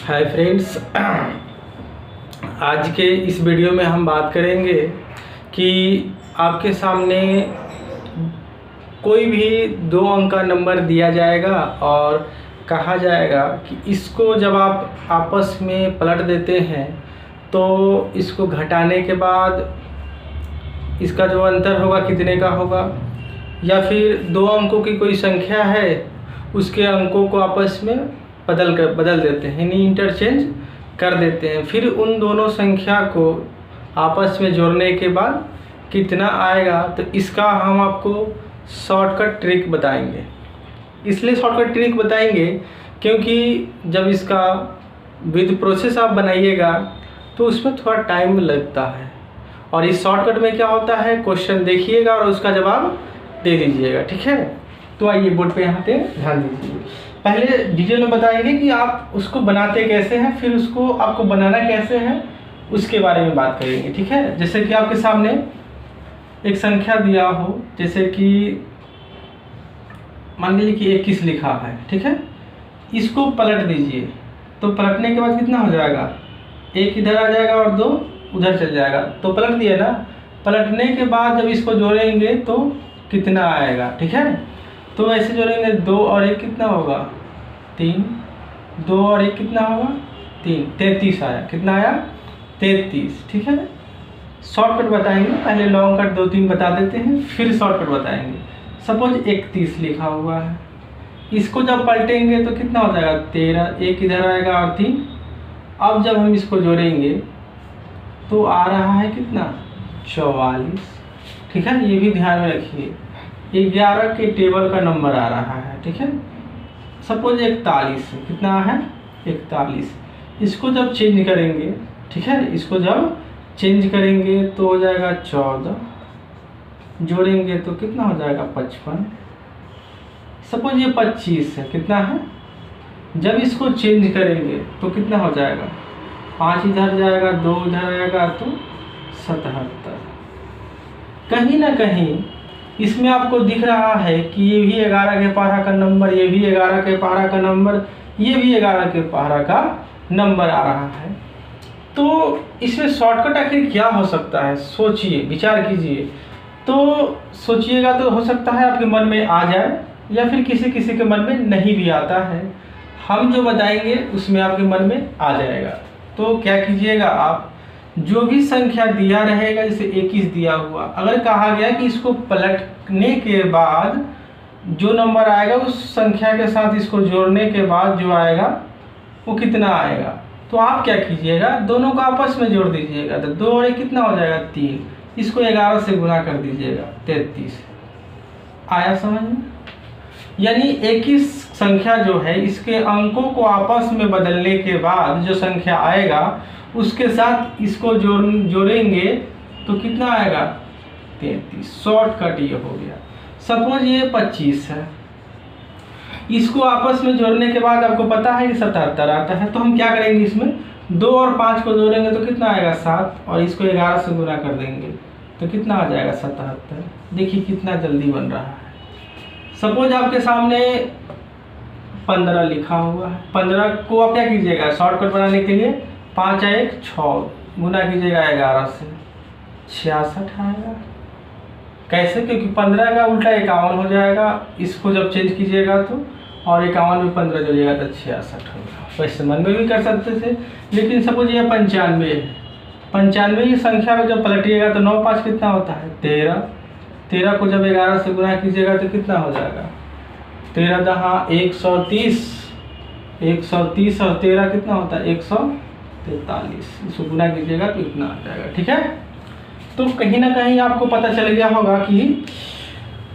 Hi friends, आज के इस वीडियो में हम बात करेंगे कि आपके सामने कोई भी 2 अंक का नंबर दिया जाएगा और कहा जाएगा कि इसको जब आप आपस में पलट देते हैं तो इसको घटाने के बाद इसका जो अंतर होगा कितने का होगा, या फिर 2 अंकों की कोई संख्या है उसके अंकों को आपस में बदल देते हैं, यानी इंटरचेंज कर देते हैं। फिर उन दोनों संख्या को आपस में जोड़ने के बाद कितना आएगा, तो इसका हम आपको शॉर्टकट ट्रिक बताएंगे। इसलिए शॉर्टकट ट्रिक बताएंगे क्योंकि जब इसका विद प्रोसेस आप बनाइएगा तो उसमें थोड़ा टाइम लगता है, और इस शॉर्टकट में क्या होता है, क्वेश्चन देखिएगा और उसका जवाब दे दीजिएगा। ठीक है, तो आइए बोर्ड पे यहाँ पे ध्यान दीजिए। पहले डिटेल में बताएंगे कि आप उसको बनाते कैसे हैं, फिर उसको आपको बनाना कैसे है उसके बारे में बात करेंगे। ठीक है, जैसे कि आपके सामने एक संख्या दिया हो, जैसे कि मान लीजिए कि 21 लिखा है। ठीक है, इसको पलट दीजिए, तो पलटने के बाद कितना हो जाएगा, 1 इधर आ जाएगा और 2 उधर चल जाएगा, तो पलट दिए ना। पलटने के बाद जब इसको जोड़ेंगे तो कितना आएगा। ठीक है, तो ऐसे जोड़ेंगे, 2 और 1 कितना होगा, 3, 2 और 1 कितना होगा, 3, 33 आया। कितना आया, 33। ठीक है, शॉर्टकट बताएंगे, पहले लॉन्ग कट 2-3 बता देते हैं, फिर शॉर्टकट बताएंगे। सपोज 31 लिखा हुआ है, इसको जब पलटेंगे तो कितना हो जाएगा, 13, 1 इधर आएगा और 3। अब जब हम इसको जोड़ेंगे तो आ रहा है कितना, 44। ठीक है, ये भी ध्यान में रखिए, 11 के टेबल का नंबर आ रहा है। ठीक है, सपोज 41 कितना है, 41। इसको जब चेंज करेंगे, ठीक है, इसको जब चेंज करेंगे तो हो जाएगा 14, जोड़ेंगे तो कितना हो जाएगा, 55। सपोज ये 25 है, कितना है, जब इसको चेंज करेंगे तो कितना हो जाएगा, 5 इधर जाएगा, 2 इधर आएगा, तो 77। कहीं ना कहीं इसमें आपको दिख रहा है कि ये भी 11 के पारा का नंबर, ये भी 11 के पारा का नंबर, ये भी 11 के पारा का नंबर आ रहा है। तो इसमें शॉर्टकट आखिर क्या हो सकता है, सोचिए, विचार कीजिए। तो सोचिएगा तो हो सकता है आपके मन में आ जाए, या फिर किसी किसी के मन में नहीं भी आता है। हम जो बताएंगे उसमें आपके मन में आ जाएगा। तो क्या कीजिएगा, आप जो भी संख्या दिया रहेगा, जैसे 21 दिया हुआ, अगर कहा गया कि इसको पलटने के बाद जो नंबर आएगा उस संख्या के साथ इसको जोड़ने के बाद जो आएगा वो कितना आएगा, तो आप क्या कीजिएगा, दोनों को आपस में जोड़ दीजिएगा। तो 2 और 1 कितना हो जाएगा, 3। इसको 11 से गुना कर दीजिएगा, 33। आया समझ में? यानी 21 संख्या जो है, इसके अंकों को आपस में बदलने के बाद जो संख्या आएगा उसके साथ इसको जोड़ेंगे तो कितना आएगा, 33। शॉर्टकट ये हो गया। सपोज ये 25 है, इसको आपस में जोड़ने के बाद आपको पता है कि 77 आता है, तो हम क्या करेंगे, इसमें 2 और 5 को जोड़ेंगे तो कितना आएगा, 7, और इसको 11 से गुना कर देंगे तो कितना आ जाएगा, 77। देखिए कितना जल्दी बन रहा है। सपोज आपके सामने 15 लिखा हुआ है, 15 को आप क्या कीजिएगा, शॉर्टकट बनाने के लिए 5 और 1 6 गुना कीजिएगा 11 से, 66 आएगा। कैसे, क्योंकि 15 का उल्टा 51 हो जाएगा, इसको जब चेंज कीजिएगा तो, और 51 में 15 जोड़िएगा तो 66 होगा। वैसे मन में भी कर सकते थे, लेकिन सपोज ये 95 है, 95 की संख्या को जब पलटिएगा तो 9 5 कितना होता है, 13। 13 को जब 11 से गुना कीजिएगा तो कितना हो जाएगा, 13 दहा 130, 130 और 13 कितना होता है, 143। इसको गुना कीजिएगा तो इतना आ जाएगा। ठीक है, तो कहीं ना कहीं आपको पता चल गया होगा कि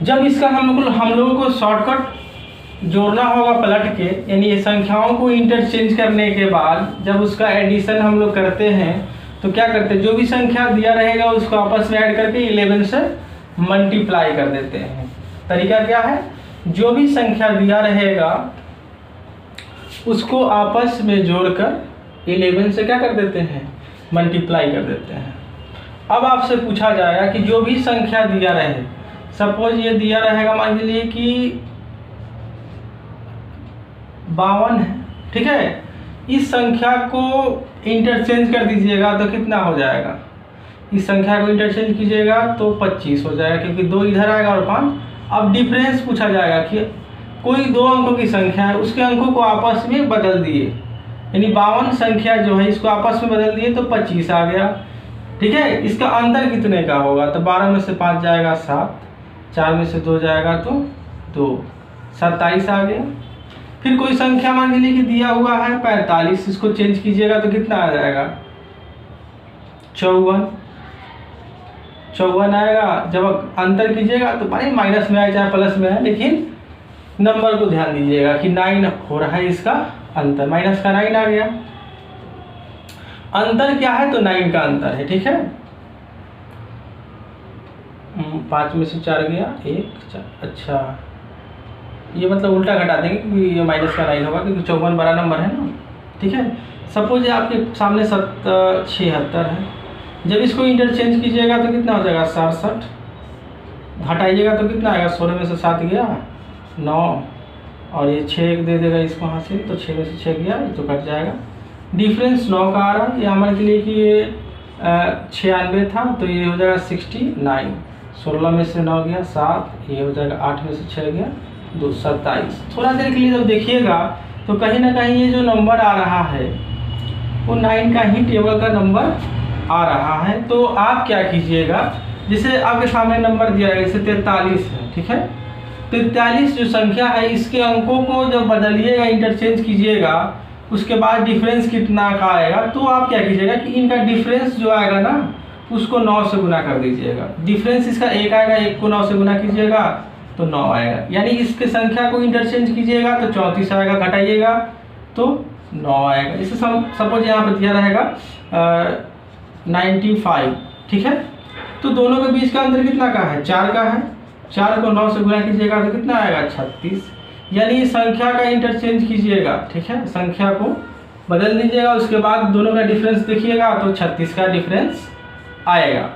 जब इसका हम लोगों को शॉर्टकट जोड़ना होगा पलट के, यानी ये संख्याओं को इंटरचेंज करने के बाद जब उसका एडिशन हम लोग करते हैं तो क्या करते हैं, जो भी संख्या दिया रहेगा उसको आपस में ऐड करके 11 से मल्टीप्लाई कर देते हैं। तरीका क्या है, जो भी संख्या दिया रहेगा उसको आपस में जोड़कर 11 से क्या कर देते हैं, मल्टीप्लाई कर देते हैं। अब आपसे पूछा जाएगा कि जो भी संख्या दिया रहे, सपोज ये दिया रहेगा, मान लीजिए कि 52 है। ठीक है, इस संख्या को इंटरचेंज कर दीजिएगा तो कितना हो जाएगा, इस संख्या को इंटरचेंज कीजिएगा तो 25 हो जाएगा, क्योंकि 2 इधर आएगा और 5। अब डिफरेंस पूछा जाएगा कि कोई 2 अंकों की संख्या है, उसके अंकों को आपस में बदल दिए, यानी 52 संख्या जो है इसको आपस में बदल दिए तो 25 आ गया। ठीक है, इसका अंतर कितने का होगा, तो 12 में से 5 जाएगा 7, 4 में से 2 जाएगा तो 2, 27 आ गया। फिर कोई संख्या मान लीजिए कि दिया हुआ है 45, इसको चेंज कीजिएगा तो कितना आ जाएगा, 54 आएगा। जब अंतर कीजिएगा तो भाई माइनस में आए चाहे प्लस में है, लेकिन नंबर को ध्यान दीजिएगा कि 9 हो रहा है इसका अंतर, माइनस का 9 आ गया। अंतर क्या है, तो 9 का अंतर है। ठीक है, 5 में से 4 गया 1, 4। अच्छा, ये मतलब उल्टा घटा देंगे क्योंकि ये माइनस का 9 होगा, क्योंकि 54 बड़ा नंबर है ना। ठीक है, सपोज आपके सामने 76 है, जब इसको इंटरचेंज कीजिएगा तो कितना हो जाएगा, 67। हटाइएगा तो कितना आएगा, 16 में से 7 गया 9, और ये 6 दे देगा इसको हासिल, तो 6 में से 6 गया, ये तो कट जाएगा। डिफरेंस 9 का आ रहा है, ये हमारे के लिए कि ये 96 था, तो ये हो जाएगा 69। 16 में से 9 गया 7, ये हो जाएगा 8 में से 6 गया 2, 27। थोड़ा देर के लिए जब देखिएगा तो कहीं ना कहीं ये जो नंबर आ रहा है वो 9 का ही टेबल का नंबर आ रहा है। तो आप क्या कीजिएगा, जैसे आपके सामने नंबर दिया है, जैसे 43 है। ठीक है, 43 जो संख्या है इसके अंकों को जब बदलिएगा, इंटरचेंज कीजिएगा, उसके बाद डिफरेंस कितना का आएगा, तो आप क्या कीजिएगा कि इनका डिफरेंस जो आएगा ना उसको 9 से गुना कर दीजिएगा। डिफरेंस इसका 1 आएगा, 1 को 9 से गुना कीजिएगा तो 9 आएगा, यानी इसके संख्या को इंटरचेंज कीजिएगा तो 34 आएगा, घटाइएगा तो 9 आएगा। इसे सपोज यहाँ पर दिया रहेगा 95। ठीक है, तो दोनों के बीच का अंतर कितना का है, 4 का है। 4 को 9 से गुना कीजिएगा तो कितना आएगा, 36। यानी संख्या का इंटरचेंज कीजिएगा। ठीक है, संख्या को बदल दीजिएगा, उसके बाद दोनों का डिफरेंस देखिएगा तो 36 का डिफरेंस आएगा।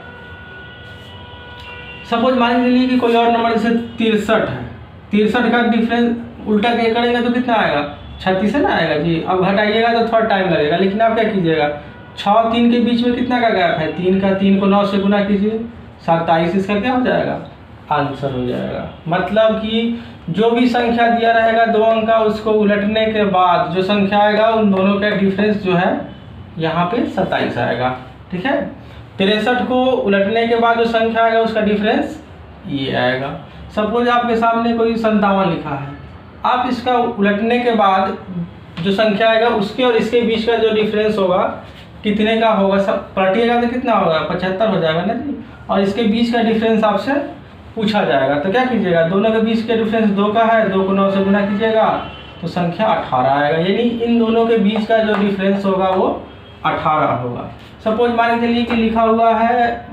सपोज मान लीजिए कि कोई और नंबर जैसे 63 है, 63 का डिफरेंस उल्टा करेंगे तो कितना आएगा, 36 है ना आएगा जी। अब घटाइएगा तो थोड़ा टाइम लगेगा, लेकिन आप क्या कीजिएगा, 6 3 के बीच में कितना का गैप है, 3 को 9 से गुना कीजिए, 27 इसका क्या हो जाएगा, आंसर हो जाएगा। मतलब कि जो भी संख्या दिया रहेगा 2 अंक का, उसको उलटने के बाद जो संख्या आएगा उन दोनों का डिफरेंस जो है यहाँ पे 27 आएगा। ठीक है, 63 को उलटने के बाद जो संख्या आएगा उसका डिफरेंस ये आएगा। सपोज आपके सामने कोई 57 लिखा है, आप इसका उलटने के बाद जो संख्या आएगा उसके और इसके बीच का जो डिफरेंस होगा कितने का होगा, सब पलटिएगा तो कितना होगा, 75 हो जाएगा ना जी। और इसके बीच का डिफरेंस आपसे पूछा जाएगा, तो क्या कीजिएगा, दोनों के बीच का डिफरेंस 2 का है, 2 को 9 से गुना कीजिएगा तो संख्या 18 आएगा, यानी इन दोनों के बीच का जो डिफरेंस होगा वो 18 होगा। सपोज मान के चलिए कि लिखा हुआ है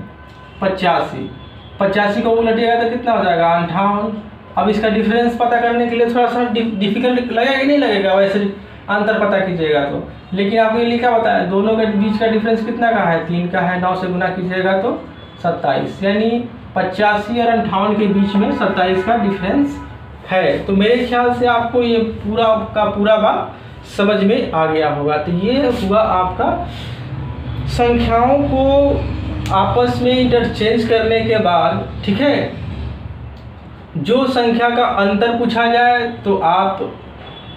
85 को उलटिएगा तो कितना हो जाएगा, 58। अब इसका डिफरेंस पता करने के लिए थोड़ा सा डिफिकल्ट लगेगा कि नहीं लगेगा, वैसे अंतर पता कीजिएगा तो, लेकिन आपको ये लिखा बताया दोनों के बीच का डिफरेंस कितना का है, 3 का है, 9 से गुना कीजिएगा तो 27, यानी 85 और 58 के बीच में 27 का डिफरेंस है। तो मेरे ख्याल से आपको ये पूरा का पूरा बात समझ में आ गया होगा। तो ये हुआ आपका संख्याओं को आपस में इंटरचेंज करने के बाद। ठीक है, जो संख्या का अंतर पूछा जाए तो आप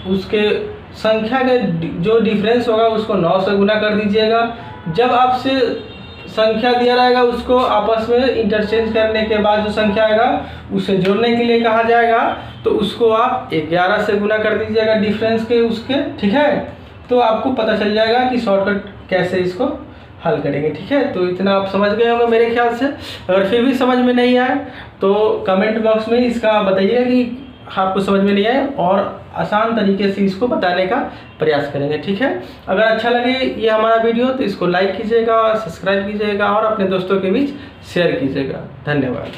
उसके संख्या का जो डिफरेंस होगा उसको 9 से गुना कर दीजिएगा। जब आपसे संख्या दिया रहेगा उसको आपस में इंटरचेंज करने के बाद जो संख्या आएगा उसे जोड़ने के लिए कहा जाएगा, तो उसको आप 11 से गुना कर दीजिएगा डिफरेंस के उसके। ठीक है, तो आपको पता चल जाएगा कि शॉर्टकट कैसे इसको हल करेंगे। ठीक है, तो इतना आप समझ गए होंगे मेरे ख्याल से। अगर फिर भी समझ में नहीं आए तो कमेंट बॉक्स में इसका बताइएगा कि आपको समझ में नहीं आए, और आसान तरीके से इसको बताने का प्रयास करेंगे। ठीक है, अगर अच्छा लगे ये हमारा वीडियो तो इसको लाइक कीजिएगा, सब्सक्राइब कीजिएगा और अपने दोस्तों के बीच शेयर कीजिएगा। धन्यवाद।